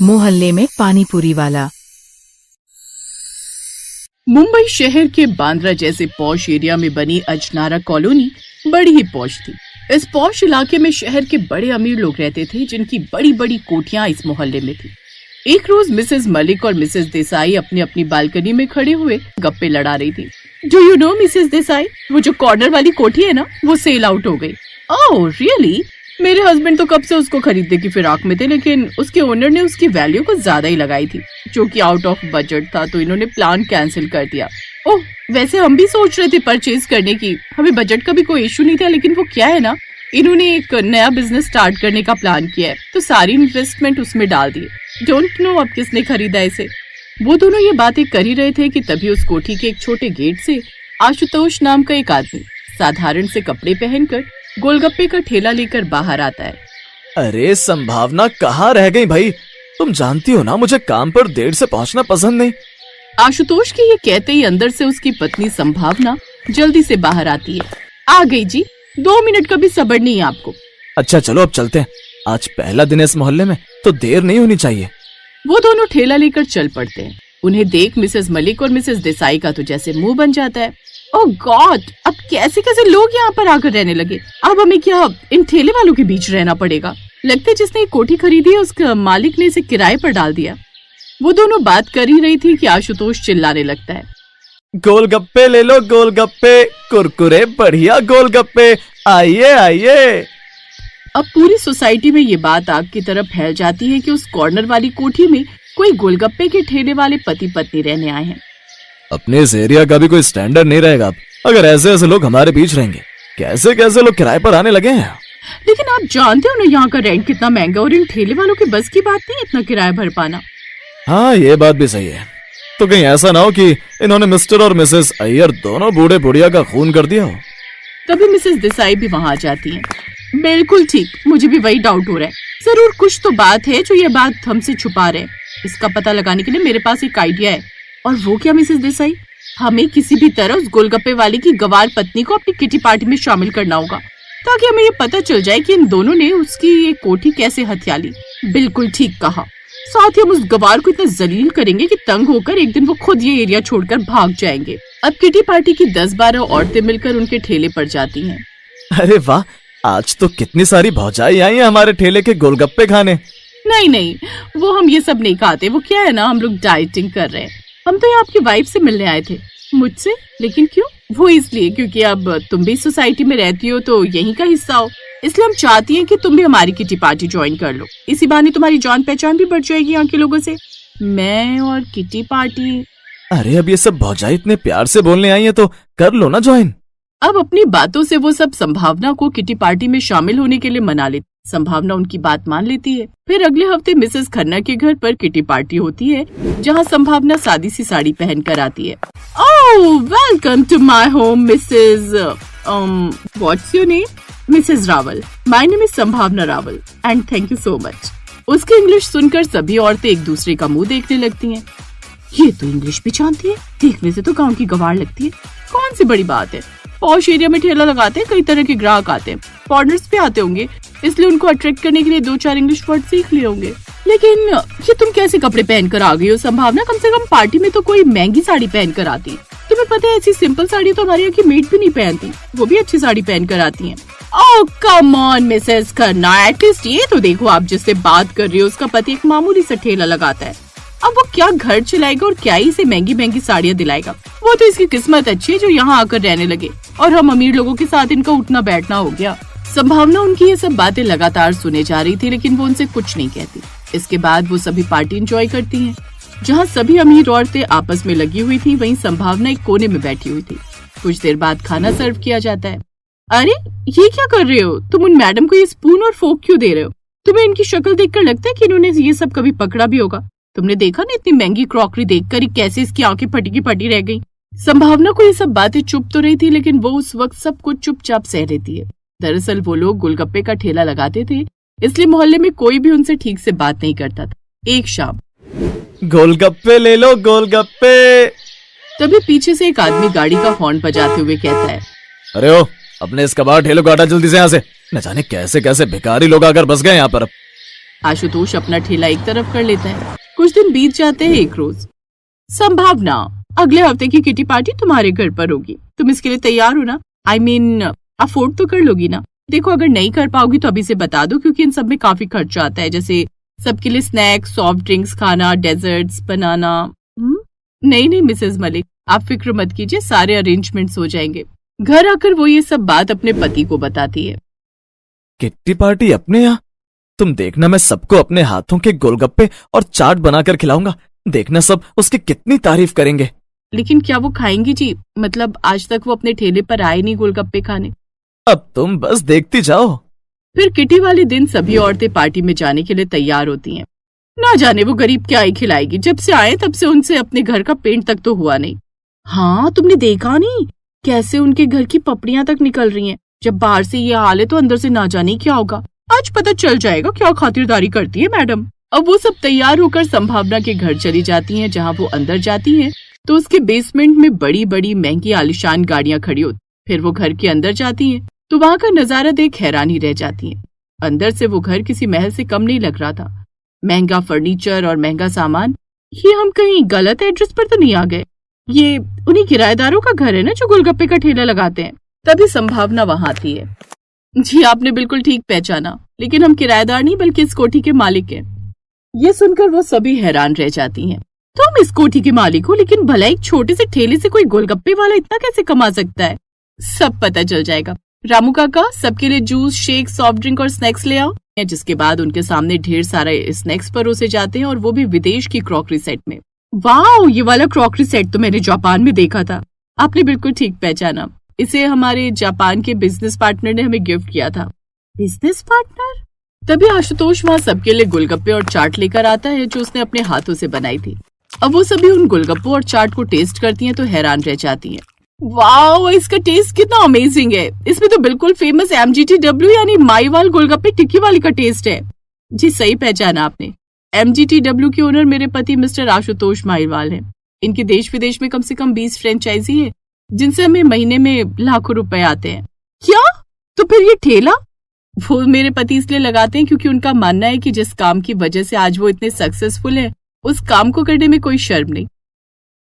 मोहल्ले में पानीपुरी वाला। मुंबई शहर के बांद्रा जैसे पॉश एरिया में बनी अजनारा कॉलोनी बड़ी ही पॉश थी। इस पॉश इलाके में शहर के बड़े अमीर लोग रहते थे, जिनकी बड़ी बड़ी कोठियां इस मोहल्ले में थी। एक रोज मिसेस मलिक और मिसेस देसाई अपनी अपनी बालकनी में खड़े हुए गप्पे लड़ा रही थी। Do you know Mrs Desai, वो जो कॉर्नर वाली कोठी है ना, वो सेल आउट हो गई। Oh really? मेरे हस्बैंड तो कब से उसको खरीदने की फिराक में थे, लेकिन उसके ओनर ने उसकी वैल्यू कुछ ज्यादा ही लगाई थी, जो कि आउट ऑफ बजट था, तो इन्होंने प्लान कैंसिल कर दिया। ओह वैसे हम भी सोच रहे थे परचेज करने की, हमें बजट का भी कोई इशू नहीं था, लेकिन वो क्या है ना, इन्होंने एक नया बिजनेस स्टार्ट करने का प्लान किया है, तो सारी इन्वेस्टमेंट उसमें डाल दिए। डोंट नो अब किसने खरीदा इसे। वो दोनों ये बातें कर ही रहे थे कि तभी उस कोठी के एक छोटे गेट से आशुतोष नाम का एक आदमी साधारण से कपड़े पहनकर गोलगप्पे का ठेला लेकर बाहर आता है। अरे संभावना कहाँ रह गई भाई, तुम जानती हो ना मुझे काम पर देर से पहुँचना पसंद नहीं। आशुतोष के ये कहते ही अंदर से उसकी पत्नी संभावना जल्दी से बाहर आती है। आ गई जी, 2 मिनट का भी सब्र नहीं है आपको। अच्छा चलो अब चलते हैं, आज पहला दिन है इस मोहल्ले में, तो देर नहीं होनी चाहिए। वो दोनों ठेला लेकर चल पड़ते हैं। उन्हें देख मिसेस मलिक और मिसेस देसाई का तो जैसे मुंह बन जाता है। ओह गॉड, अब कैसे कैसे लोग यहाँ पर आकर रहने लगे। अब हमें क्या इन ठेले वालों के बीच रहना पड़ेगा। लगता है जिसने कोठी खरीदी है उसका मालिक ने इसे किराए पर डाल दिया। वो दोनों बात कर ही रही थी कि आशुतोष चिल्लाने लगता है, गोलगप्पे ले लो गोलगप्पे, कुरकुरे बढ़िया गोलगप्पे, आइए आइए। अब पूरी सोसाइटी में ये बात आग की तरह फैल जाती है कि उस कॉर्नर वाली कोठी में कोई गोलगप्पे के ठेले वाले पति पत्नी रहने आए हैं। अपने इस एरिया का भी कोई स्टैंडर्ड नहीं रहेगा अगर ऐसे ऐसे लोग हमारे बीच रहेंगे। कैसे कैसे लोग किराए पर आने लगे हैं। लेकिन आप जानते हो ना यहाँ का रेंट कितना महंगा, और इन ठेले वालों की बस की बात नहीं इतना किराया भर पाना। हाँ ये बात भी सही है, तो कहीं ऐसा ना हो कि इन्होंने मिस्टर और मिसेस अय्यर दोनों बूढ़े बुढ़िया का खून कर दिया हो। तभी मिसेस देसाई भी वहाँ आ जाती हैं। बिल्कुल ठीक, मुझे भी वही डाउट हो रहा है। जरूर कुछ तो बात है जो ये बात हमसे छुपा रहे हैं। इसका पता लगाने के लिए मेरे पास एक आइडिया है। और वो क्या मिसेस देसाई? हमें किसी भी तरह उस गोलगप्पे वाले की गवार पत्नी को अपनी किटी पार्टी में शामिल करना होगा, ताकि हमें ये पता चल जाए कि इन दोनों ने उसकी ये कोठी कैसे हथिया ली। बिल्कुल ठीक कहा। साथ ही हम उस गवार को इतना जलील करेंगे कि तंग होकर एक दिन वो खुद ये एरिया छोड़कर भाग जाएंगे। अब किटी पार्टी की 10-12 औरतें मिलकर उनके ठेले पर जाती हैं। अरे वाह, आज तो कितनी सारी भौजाई आई हैं हमारे ठेले के गोलगप्पे खाने। नहीं, वो हम ये सब नहीं खाते। वो क्या है ना, हम लोग डाइटिंग कर रहे हैं। हम तो ये आपकी वाइफ से मिलने आए थे। मुझसे? लेकिन क्यों? वो इसलिए क्योंकि अब तुम भी सोसाइटी में रहती हो तो यहीं का हिस्सा हो, इसलिए हम चाहती हैं कि तुम भी हमारी किटी पार्टी ज्वाइन कर लो। इसी बहाने तुम्हारी जान पहचान भी बढ़ जाएगी यहाँ के लोगों से। मैं और किटी पार्टी। अरे अब ये सब भौजाई इतने प्यार से बोलने आई है तो कर लो ना ज्वाइन। अब अपनी बातों से वो सब संभावना को किटी पार्टी में शामिल होने के लिए मना लेती। संभावना उनकी बात मान लेती है। फिर अगले हफ्ते मिसेस खन्ना के घर पर किटी पार्टी होती है, जहाँ संभावना सादी सी साड़ी पहन कर आती है। Oh welcome to my home Mrs what's your name? Mrs Rawal. My name is Sambhavna Rawal and thank you so much. उसकी इंग्लिश सुनकर सभी औरतें एक दूसरे का मुंह देखने लगती हैं। ये तो इंग्लिश भी जानती है, देखने से तो गाँव की गवार लगती है। कौन सी बड़ी बात है, पॉश एरिया में ठेला लगाते हैं, कई तरह के ग्राहक आते हैं, फॉरेनर्स भी आते होंगे, इसलिए उनको अट्रैक्ट करने के लिए 2-4 इंग्लिश वर्ड सीख लिए होंगे। लेकिन ये तुम कैसे कपड़े पहन कर आ गई हो संभावना? कम से कम पार्टी में तो कोई महंगी साड़ी पहन कर आती है। तुम्हें पता है ऐसी सिंपल साड़ी तो हमारे यहाँ की मेड भी नहीं पहनती, वो भी अच्छी साड़ी पहन कर आती है। Oh come on Mrs Khanna, at least ये तो देखो, आप जिससे बात कर रही हो उसका पति एक मामूली सा ठेला लगाता है। अब वो क्या घर चलाएगा और क्या ही इसे महंगी महंगी साड़ियाँ दिलाएगा। वो तो इसकी किस्मत अच्छी है जो यहाँ आकर रहने लगे, और हम अमीर लोगों के साथ इनका उठना बैठना हो गया। संभावना उनकी ये सब बातें लगातार सुने जा रही थी, लेकिन वो उनसे कुछ नहीं कहती। इसके बाद वो सभी पार्टी एंजॉय करती हैं। जहाँ सभी अमीर औरतें आपस में लगी हुई थी, वहीं संभावना एक कोने में बैठी हुई थी। कुछ देर बाद खाना सर्व किया जाता है। अरे ये क्या कर रहे हो तुम? उन मैडम को ये स्पून और फोक क्यों दे रहे हो? तुम्हें इनकी शक्ल देखकर लगता है कि इन्होंने ये सब कभी पकड़ा भी होगा। तुमने देखा ना इतनी महंगी क्रॉकरी देखकर ही कैसे इसकी आंखें फटी की फटी रह गई। संभावना को ये सब बातें चुप तो रही थी, लेकिन वो उस वक्त सब कुछ चुपचाप सह लेती है। दरअसल वो लोग गोलगप्पे का ठेला लगाते थे, इसलिए मोहल्ले में कोई भी उनसे ठीक से बात नहीं करता था। एक शाम, गोलगप्पे ले लो गोलगप्पे। तभी पीछे से एक आदमी गाड़ी का हॉर्न बजाते हुए कहता है, अरे ओ, अपने इस कबाड़ ठेले को हटा जल्दी से यहाँ से। न जाने कैसे कैसे भिखारी लोग आकर बस गए यहाँ पर। आशुतोष अपना ठेला एक तरफ कर लेता है। कुछ दिन बीत जाते हैं। एक रोज, संभावना, अगले हफ्ते की किटी पार्टी तुम्हारे घर पर होगी, तुम इसके लिए तैयार हो ना? I mean, अफोर्ड तो कर लोगी ना? देखो, अगर नहीं कर पाओगी तो अभी से बता दो, क्योंकि इन सब में काफी खर्चा आता है, जैसे सबके लिए स्नैक्स, सॉफ्ट ड्रिंक्स, खाना, डेजर्ट्स बनाना। नहीं मिसेस मलिक, आप फिक्र मत कीजिए, सारे अरेंजमेंट्स हो जाएंगे। घर आकर वो ये सब बात अपने पति को बताती है। किट्टी पार्टी अपने यहाँ? तुम देखना, मैं सबको अपने हाथों के गोलगप्पे और चाट बनाकर खिलाऊंगा। देखना सब उसकी कितनी तारीफ करेंगे। लेकिन क्या वो खाएंगी जी? मतलब आज तक वो अपने ठेले पर आए नहीं गोलगप्पे खाने। अब तुम बस देखती जाओ। फिर किटी वाले दिन सभी औरतें पार्टी में जाने के लिए तैयार होती हैं। ना जाने वो गरीब क्या ही खिलाएगी, जब से आए तब से उनसे अपने घर का पेंट तक तो हुआ नहीं। हाँ, तुमने देखा नहीं कैसे उनके घर की पपड़ियां तक निकल रही हैं? जब बाहर से ये हाल है तो अंदर से ना जाने क्या होगा। आज पता चल जाएगा क्या खातिरदारी करती है मैडम। अब वो सब तैयार होकर संभावना के घर चली जाती हैं। जहाँ वो अंदर जाती हैं तो उसके बेसमेंट में बड़ी बड़ी महंगी आलिशान गाड़ियां खड़ी होती। फिर वो घर के अंदर जाती हैं तो वहाँ का नजारा देख हैरानी रह जाती हैं। अंदर से वो घर किसी महल से कम नहीं लग रहा था। महंगा फर्नीचर और महंगा सामान। ये हम कहीं गलत एड्रेस पर तो नहीं आ गए? ये उन्हीं किराएदारों का घर है ना जो गोलगप्पे का ठेला लगाते हैं? तभी संभावना वहां आती है। जी, आपने बिल्कुल ठीक पहचाना, लेकिन हम किराएदार नहीं बल्कि इस कोठी के मालिक हैं। ये सुनकर वो सभी हैरान रह जाती हैं। तुम इस कोठी के मालिक हो, लेकिन भला एक छोटे से ठेले से कोई गोलगप्पे वाला इतना कैसे कमा सकता है? सब पता चल जाएगा। रामू काका, सबके लिए जूस, शेक, सॉफ्ट ड्रिंक और स्नैक्स ले आओ। जिसके बाद उनके सामने ढेर सारे स्नैक्स परोसे जाते हैं, और वो भी विदेश की क्रॉकरी सेट में। वाह, ये वाला क्रॉकरी सेट तो मैंने जापान में देखा था। आपने बिल्कुल ठीक पहचाना, इसे हमारे जापान के बिजनेस पार्टनर ने हमें गिफ्ट किया था। Business partner? तभी आशुतोष वहाँ सबके लिए गोलगप्पे और चाट लेकर आता है जो उसने अपने हाथों से बनाई थी। अब वो सभी उन गोलगप्पों और चाट को टेस्ट करती हैं तो हैरान रह जाती हैं। वाह, इसका टेस्ट कितना अमेजिंग है। इसमें तो बिल्कुल फेमस MGTW यानी माईवाल गोलगप्पे टिक्की वाली का टेस्ट है। जी, सही पहचाना आपने। MGTW के ओनर मेरे पति मिस्टर आशुतोष माईवाल हैं। इनके देश विदेश में कम से कम 20 फ्रेंचाइजी है, जिनसे हमें महीने में लाखों रुपए आते हैं। क्या? तो फिर ये ठेला वो मेरे पति इसलिए लगाते हैं क्योंकि उनका मानना है कि जिस काम की वजह से आज वो इतने सक्सेसफुल है, उस काम को करने में कोई शर्म नहीं।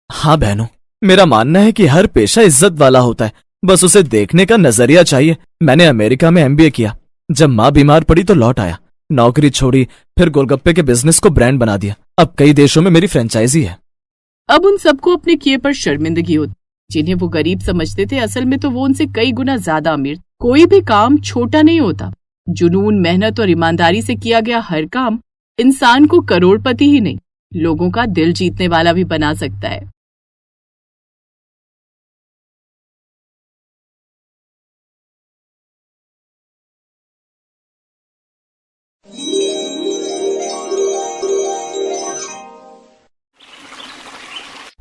हाँ बहनों, मेरा मानना है कि हर पेशा इज्जत वाला होता है, बस उसे देखने का नजरिया चाहिए। मैंने अमेरिका में MBA किया। जब माँ बीमार पड़ी तो लौट आया, नौकरी छोड़ी, फिर गोलगप्पे के बिजनेस को ब्रांड बना दिया। अब कई देशों में मेरी फ्रेंचाइजी है। अब उन सबको अपने किए पर शर्मिंदगी होती। जिन्हें वो गरीब समझते थे, असल में तो वो उनसे कई गुना ज्यादा अमीर। कोई भी काम छोटा नहीं होता। जुनून, मेहनत और ईमानदारी से किया गया हर काम इंसान को करोड़पति ही नहीं, लोगों का दिल जीतने वाला भी बना सकता है।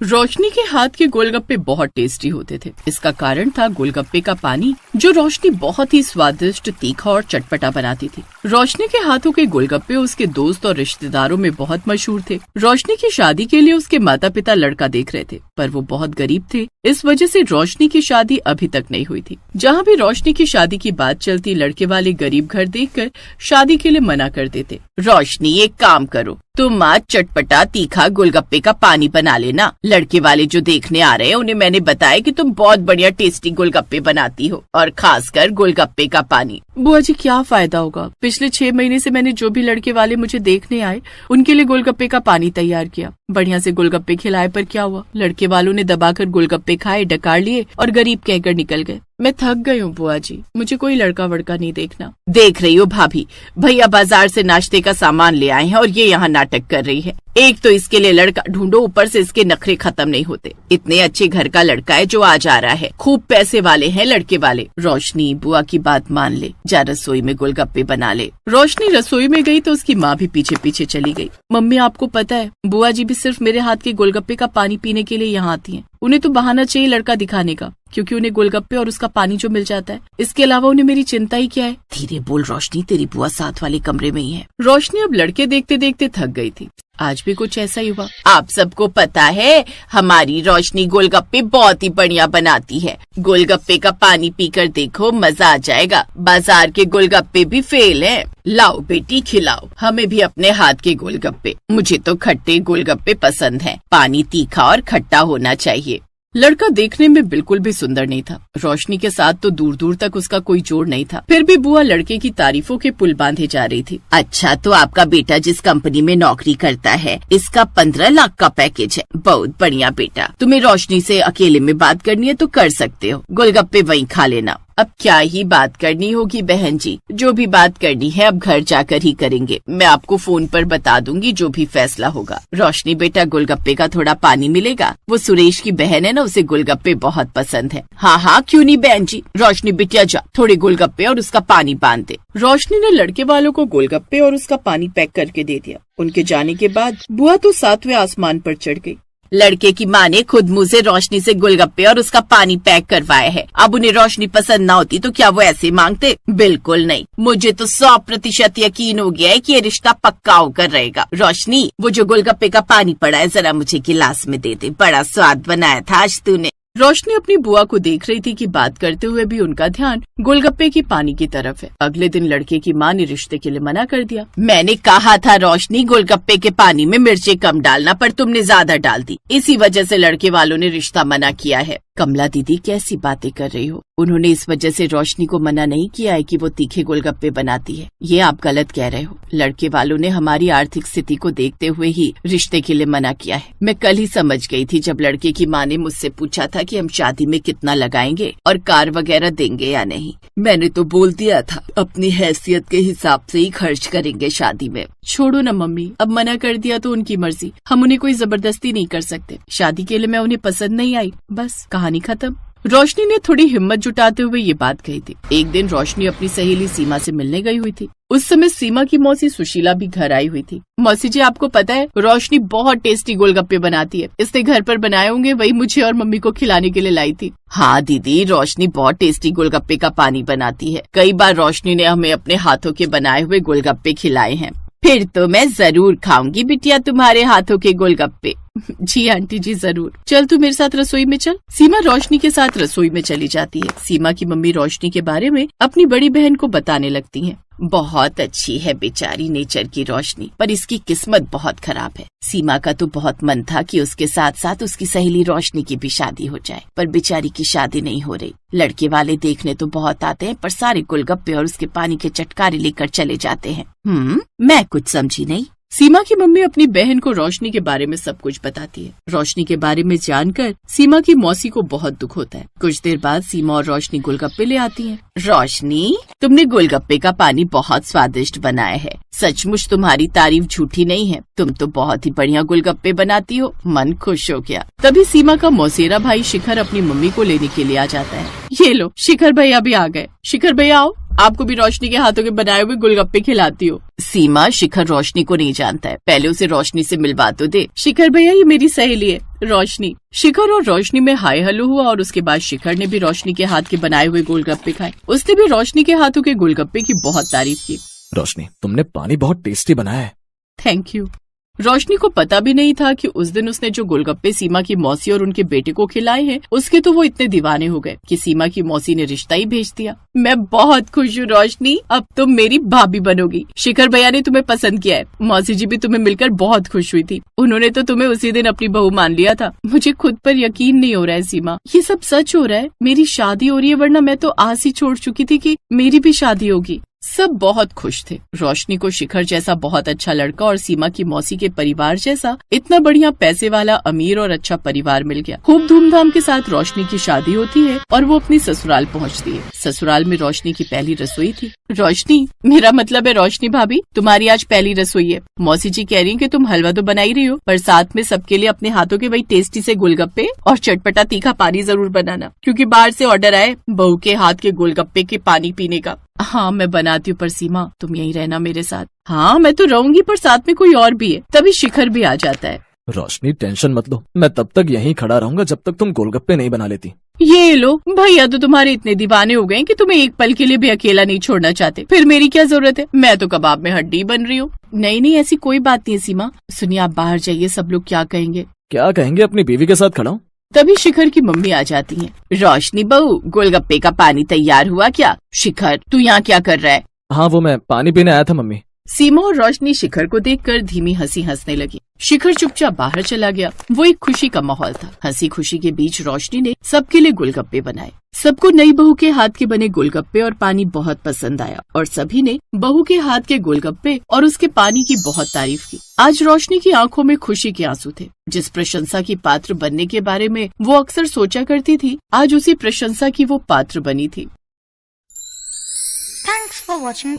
रोशनी के हाथ के गोलगप्पे बहुत टेस्टी होते थे। इसका कारण था गोलगप्पे का पानी, जो रोशनी बहुत ही स्वादिष्ट, तीखा और चटपटा बनाती थी। रोशनी के हाथों के गोलगप्पे उसके दोस्त और रिश्तेदारों में बहुत मशहूर थे। रोशनी की शादी के लिए उसके माता पिता लड़का देख रहे थे, पर वो बहुत गरीब थे। इस वजह से रोशनी की शादी अभी तक नहीं हुई थी। जहाँ भी रोशनी की शादी की बात चलती, लड़के वाले गरीब घर देखकर शादी के लिए मना कर देते। रोशनी, एक काम करो, तुम आज चटपटा तीखा गोलगप्पे का पानी बना लेना। लड़के वाले जो देखने आ रहे हैं उन्हें मैंने बताया कि तुम बहुत बढ़िया टेस्टी गोलगप्पे बनाती हो, और खासकर गोलगप्पे का पानी। बुआ जी, क्या फायदा होगा? पिछले 6 महीने से मैंने जो भी लड़के वाले मुझे देखने आए उनके लिए गोलगप्पे का पानी तैयार किया। बढ़िया से गोलगप्पे खिलाए, पर क्या हुआ? लड़के वालों ने दबाकर गोलगप्पे खाए, डकार लिए और गरीब कहकर निकल गए। मैं थक गई हूँ बुआ जी, मुझे कोई लड़का वड़का नहीं देखना। देख रही हो भाभी, भैया बाजार से नाश्ते का सामान ले आए हैं और ये यहाँ नाटक कर रही है। एक तो इसके लिए लड़का ढूंढो, ऊपर से इसके नखरे खत्म नहीं होते। इतने अच्छे घर का लड़का है जो आज आ रहा है, खूब पैसे वाले हैं लड़के वाले। रोशनी, बुआ की बात मान ले, जा रसोई में गोलगप्पे बना ले। रोशनी रसोई में गई तो उसकी माँ भी पीछे पीछे चली गई। मम्मी, आपको पता है बुआ जी भी सिर्फ मेरे हाथ के गोलगप्पे का पानी पीने के लिए यहाँ आती हैं। उन्हें तो बहाना चाहिए लड़का दिखाने का, क्योंकि उन्हें गोलगप्पे और उसका पानी जो मिल जाता है। इसके अलावा उन्हें मेरी चिंता ही क्या है? धीरे बोल रोशनी, तेरी बुआ साथ वाले कमरे में ही है। रोशनी अब लड़के देखते देखते थक गई थी। आज भी कुछ ऐसा ही हुआ। आप सबको पता है हमारी रोशनी गोलगप्पे बहुत ही बढ़िया बनाती है। गोलगप्पे का पानी पीकर देखो, मजा आ जाएगा। बाजार के गोलगप्पे भी फेल हैं। लाओ बेटी खिलाओ हमें भी अपने हाथ के गोलगप्पे। मुझे तो खट्टे गोलगप्पे पसंद हैं। पानी तीखा और खट्टा होना चाहिए। लड़का देखने में बिल्कुल भी सुंदर नहीं था। रोशनी के साथ तो दूर दूर तक उसका कोई जोड़ नहीं था। फिर भी बुआ लड़के की तारीफों के पुल बांधे जा रही थी। अच्छा, तो आपका बेटा जिस कंपनी में नौकरी करता है, इसका 15 लाख का पैकेज है। बहुत बढ़िया बेटा। तुम्हें रोशनी से अकेले में बात करनी है तो कर सकते हो। गोलगप्पे वहीं खा लेना। अब क्या ही बात करनी होगी बहन जी, जो भी बात करनी है अब घर जाकर ही करेंगे। मैं आपको फोन पर बता दूंगी जो भी फैसला होगा। रोशनी बेटा, गोलगप्पे का थोड़ा पानी मिलेगा? वो सुरेश की बहन है ना, उसे गोलगप्पे बहुत पसंद है। हाँ हाँ, क्यों नहीं बहन जी। रोशनी बिटिया जा, थोड़े गोलगप्पे और उसका पानी बांध दे। रोशनी ने लड़के वालों को गोलगप्पे और उसका पानी पैक करके दे दिया। उनके जाने के बाद बुआ तो 7वें आसमान पर चढ़ गई। लड़के की माँ ने खुद मुँह से रोशनी से गोलगप्पे और उसका पानी पैक करवाया है। अब उन्हें रोशनी पसंद ना होती तो क्या वो ऐसे मांगते? बिल्कुल नहीं। मुझे तो 100% यकीन हो गया है कि ये रिश्ता पक्का होकर रहेगा। रोशनी, वो जो गोलगप्पे का पानी पड़ा है जरा मुझे गिलास में दे दे। बड़ा स्वाद बनाया था आज तूने। रोशनी अपनी बुआ को देख रही थी कि बात करते हुए भी उनका ध्यान गोलगप्पे की पानी की तरफ है। अगले दिन लड़के की माँ ने रिश्ते के लिए मना कर दिया। मैंने कहा था रोशनी, गोलगप्पे के पानी में मिर्चें कम डालना, पर तुमने ज्यादा डाल दी। इसी वजह से लड़के वालों ने रिश्ता मना किया है। कमला दीदी, कैसी बातें कर रही हो? उन्होंने इस वजह से रोशनी को मना नहीं किया है कि वो तीखे गोलगप्पे बनाती है। ये आप गलत कह रहे हो। लड़के वालों ने हमारी आर्थिक स्थिति को देखते हुए ही रिश्ते के लिए मना किया है। मैं कल ही समझ गई थी जब लड़के की माँ ने मुझसे पूछा था कि हम शादी में कितना लगाएंगे और कार वगैरह देंगे या नहीं। मैंने तो बोल दिया था अपनी हैसियत के हिसाब से ही खर्च करेंगे शादी में। छोड़ो न मम्मी, अब मना कर दिया तो उनकी मर्जी। हम उन्हें कोई जबरदस्ती नहीं कर सकते। शादी के लिए मैं उन्हें पसंद नहीं आई, बस कहानी खत्म। रोशनी ने थोड़ी हिम्मत जुटाते हुए ये बात कही थी। एक दिन रोशनी अपनी सहेली सीमा से मिलने गई हुई थी। उस समय सीमा की मौसी सुशीला भी घर आई हुई थी। मौसी जी, आपको पता है रोशनी बहुत टेस्टी गोलगप्पे बनाती है। इसने घर पर बनाए होंगे, वही मुझे और मम्मी को खिलाने के लिए लाई थी। हाँ दीदी, रोशनी बहुत टेस्टी गोलगप्पे का पानी बनाती है। कई बार रोशनी ने हमें अपने हाथों के बनाए हुए गोलगप्पे खिलाए हैं। फिर तो मैं जरूर खाऊंगी बिटिया तुम्हारे हाथों के गोलगप्पे। जी आंटी जी जरूर। चल तू मेरे साथ रसोई में चल। सीमा रोशनी के साथ रसोई में चली जाती है। सीमा की मम्मी रोशनी के बारे में अपनी बड़ी बहन को बताने लगती हैं। बहुत अच्छी है बेचारी नेचर की रोशनी, पर इसकी किस्मत बहुत खराब है। सीमा का तो बहुत मन था कि उसके साथ साथ उसकी सहेली रोशनी की भी शादी हो जाए, पर बेचारी की शादी नहीं हो रही। लड़के वाले देखने तो बहुत आते हैं, पर सारे गोलगप्पे और उसके पानी के चटकारे लेकर चले जाते हैं। मैं कुछ समझी नहीं। सीमा की मम्मी अपनी बहन को रोशनी के बारे में सब कुछ बताती है। रोशनी के बारे में जानकर सीमा की मौसी को बहुत दुख होता है। कुछ देर बाद सीमा और रोशनी गोलगप्पे ले आती हैं। रोशनी, तुमने गोलगप्पे का पानी बहुत स्वादिष्ट बनाया है। सचमुच तुम्हारी तारीफ झूठी नहीं है। तुम तो बहुत ही बढ़िया गोलगप्पे बनाती हो। मन खुश हो गया। तभी सीमा का मौसेरा भाई शिखर अपनी मम्मी को लेने के लिए आ जाता है। ये लो, शिखर भैया भी आ गए। शिखर भैया आओ, आपको भी रोशनी के हाथों के बनाए हुए गोलगप्पे खिलाती हो। सीमा, शिखर रोशनी को नहीं जानता है, पहले उसे रोशनी से मिलवा तो दे। शिखर भैया, ये मेरी सहेली है रोशनी। शिखर और रोशनी में हाय हेलो हुआ और उसके बाद शिखर ने भी रोशनी के हाथ के बनाए हुए गोलगप्पे खाए। उसने भी रोशनी के हाथों के गोलगप्पे की बहुत तारीफ की। रोशनी, तुमने पानी बहुत टेस्टी बनाया है। Thank you. रोशनी को पता भी नहीं था कि उस दिन उसने जो गोलगप्पे सीमा की मौसी और उनके बेटे को खिलाए हैं, उसके तो वो इतने दीवाने हो गए कि सीमा की मौसी ने रिश्ता ही भेज दिया। मैं बहुत खुश हूँ रोशनी, अब तुम मेरी भाभी बनोगी। शिखर भैया ने तुम्हें पसंद किया है। मौसी जी भी तुम्हें मिलकर बहुत खुश हुई थी। उन्होंने तो तुम्हें उसी दिन अपनी बहू मान लिया था। मुझे खुद पर यकीन नहीं हो रहा है सीमा, ये सब सच हो रहा है। मेरी शादी हो रही है, वरना मैं तो आस ही छोड़ चुकी थी कि मेरी भी शादी होगी। सब बहुत खुश थे। रोशनी को शिखर जैसा बहुत अच्छा लड़का और सीमा की मौसी के परिवार जैसा इतना बढ़िया पैसे वाला अमीर और अच्छा परिवार मिल गया। खूब धूमधाम के साथ रोशनी की शादी होती है और वो अपनी ससुराल पहुंचती है। ससुराल में रोशनी की पहली रसोई थी। रोशनी, मेरा मतलब है रोशनी भाभी, तुम्हारी आज पहली रसोई है। मौसी जी कह रही है कि तुम हलवा तो बना ही रही हो, पर साथ में सबके लिए अपने हाथों के वही टेस्टी से गोलगप्पे और चटपटा तीखा पानी जरूर बनाना, क्योंकि बाहर से ऑर्डर आए बहू के हाथ के गोलगप्पे के पानी पीने का। हाँ मैं बनाती हूँ, पर सीमा तुम यहीं रहना मेरे साथ। हाँ मैं तो रहूंगी, पर साथ में कोई और भी है। तभी शिखर भी आ जाता है। रोशनी टेंशन मत लो, मैं तब तक यहीं खड़ा रहूंगा जब तक तुम गोलगप्पे नहीं बना लेती। ये लो, भैया तो तुम्हारे इतने दीवाने हो गए कि तुम्हें एक पल के लिए भी अकेला नहीं छोड़ना चाहते। फिर मेरी क्या जरूरत है, मैं तो कबाब में हड्डी बन रही हूँ। नहीं, ऐसी कोई बात नहीं सीमा। सुनिए, आप बाहर जाइए, सब लोग क्या कहेंगे। क्या कहेंगे, अपनी बीवी के साथ खड़ा हूँ। तभी शिखर की मम्मी आ जाती है। रोशनी बहू, गोलगप्पे का पानी तैयार हुआ क्या? शिखर, तू यहाँ क्या कर रहा है? हाँ, वो मैं पानी पीने आया था मम्मी। सीमा और रोशनी शिखर को देखकर धीमी हंसी हंसने लगी। शिखर चुपचाप बाहर चला गया। वो एक खुशी का माहौल था। हंसी खुशी के बीच रोशनी ने सबके लिए गोलगप्पे बनाए। सबको नई बहू के हाथ के बने गोलगप्पे और पानी बहुत पसंद आया और सभी ने बहू के हाथ के गोलगप्पे और उसके पानी की बहुत तारीफ की। आज रोशनी की आंखों में खुशी के आंसू थे। जिस प्रशंसा की पात्र बनने के बारे में वो अक्सर सोचा करती थी, आज उसी प्रशंसा की वो पात्र बनी थी। Thanks for watching.